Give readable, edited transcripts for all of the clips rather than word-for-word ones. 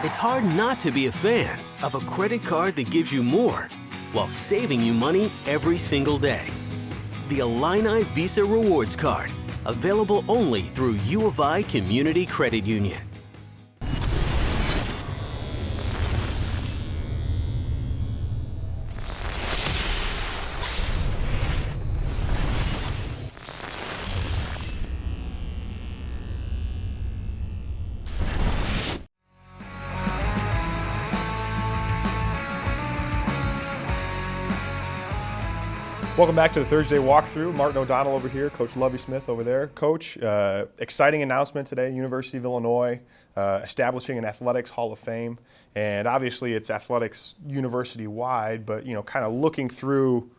It's hard not to be a fan of a credit card that gives you more while saving you money every single day. The Illini Visa Rewards Card, available only through U of I Community Credit Union. Welcome back to the Thursday walkthrough. Martin O'Donnell over here, Coach Lovie Smith over there. Coach, exciting announcement today, University of Illinois establishing an Athletics Hall of Fame. And obviously it's athletics university-wide, but kind of looking through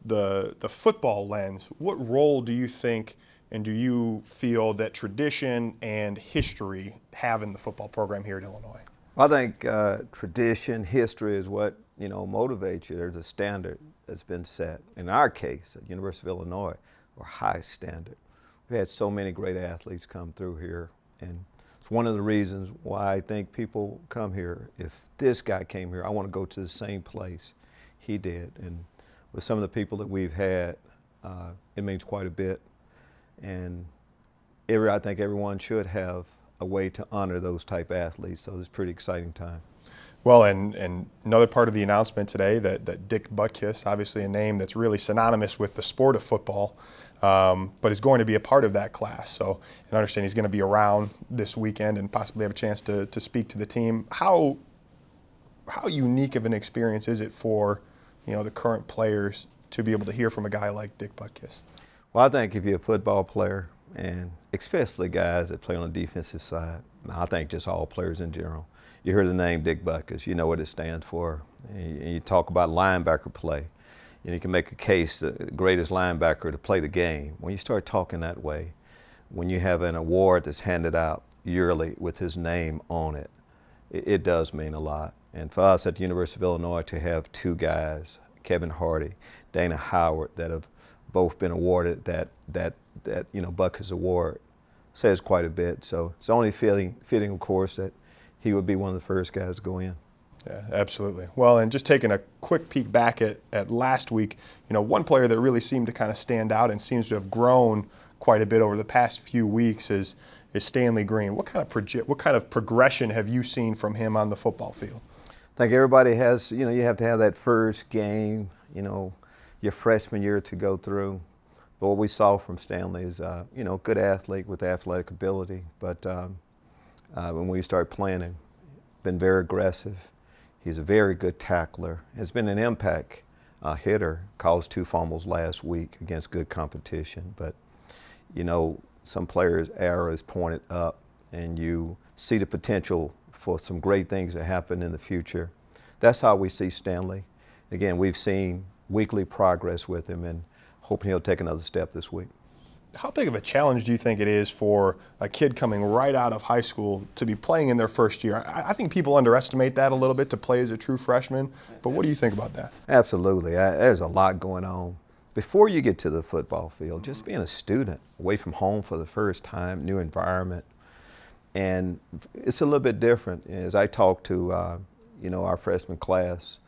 the football lens, what role do you think and do you feel that tradition and history have in the football program here at Illinois? I think tradition, history is what motivates you. There's a standard that's been set. In our case, at University of Illinois, we're high standard. We've had so many great athletes come through here, and it's one of the reasons why I think people come here. If this guy came here, I want to go to the same place he did. And with some of the people that we've had, it means quite a bit. And I think everyone should have a way to honor those type athletes, so it's a pretty exciting time. Well, and another part of the announcement today that Dick Butkus, obviously a name that's really synonymous with the sport of football, but is going to be a part of that class. So I understand he's going to be around this weekend and possibly have a chance to speak to the team. How unique of an experience is it for the current players to be able to hear from a guy like Dick Butkus? Well, I think if you're a football player, and especially guys that play on the defensive side, I think just all players in general, you hear the name Dick Butkus, you know what it stands for. And you talk about linebacker play. You can make a case, the greatest linebacker to play the game. When you start talking that way, when you have an award that's handed out yearly with his name on it, it does mean a lot. And for us at the University of Illinois to have two guys, Kevin Hardy, Dana Howard, that have both been awarded that Butkus Award, says quite a bit. So it's only fitting, of course, that he would be one of the first guys to go in. Yeah, absolutely. Well, and just taking a quick peek back at last week, one player that really seemed to kind of stand out and seems to have grown quite a bit over the past few weeks is Stanley Green. What kind of progression have you seen from him on the football field? I think everybody has, you have to have that first game, your freshman year to go through. But what we saw from Stanley is, good athlete with athletic ability. But when we start playing him, been very aggressive. He's a very good tackler. Has been an impact hitter. Caused 2 fumbles last week against good competition. But some players' arrow is pointed up, and you see the potential for some great things to happen in the future. That's how we see Stanley. Again, we've seen weekly progress with him, and hoping he'll take another step this week. How big of a challenge do you think it is for a kid coming right out of high school to be playing in their first year? I think people underestimate that a little bit, to play as a true freshman, but what do you think about that? Absolutely. There's a lot going on. Before you get to the football field, just being a student, away from home for the first time, new environment, and it's a little bit different. As I talk to our freshman class,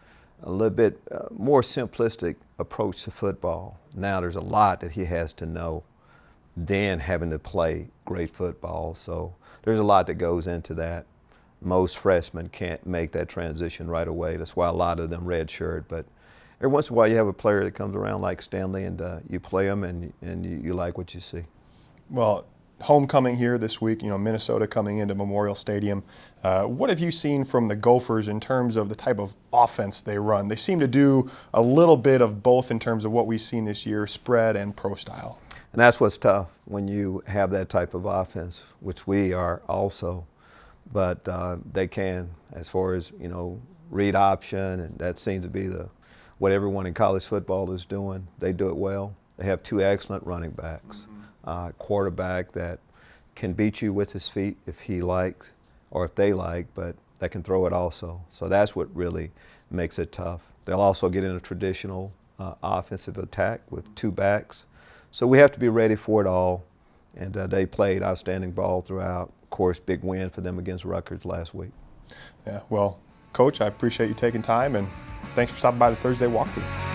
a little bit more simplistic approach to football. Now there's a lot that he has to know than having to play great football. So there's a lot that goes into that. Most freshmen can't make that transition right away. That's why a lot of them redshirt. But every once in a while you have a player that comes around like Stanley, and you play them and you like what you see. Well, homecoming here this week, Minnesota coming into Memorial Stadium. What have you seen from the Gophers in terms of the type of offense they run? They seem to do a little bit of both in terms of what we've seen this year, spread and pro style. And that's what's tough when you have that type of offense, which we are also. But they can, as far as, read option, and that seems to be what everyone in college football is doing. They do it well. They have 2 excellent running backs. Quarterback that can beat you with his feet if he likes, or if they like, but that can throw it also. So that's what really makes it tough. They'll also get in a traditional offensive attack with 2 backs. So we have to be ready for it all. And they played outstanding ball throughout. Of course, big win for them against Rutgers last week. Yeah, well, Coach, I appreciate you taking time, and thanks for stopping by the Thursday walkthrough.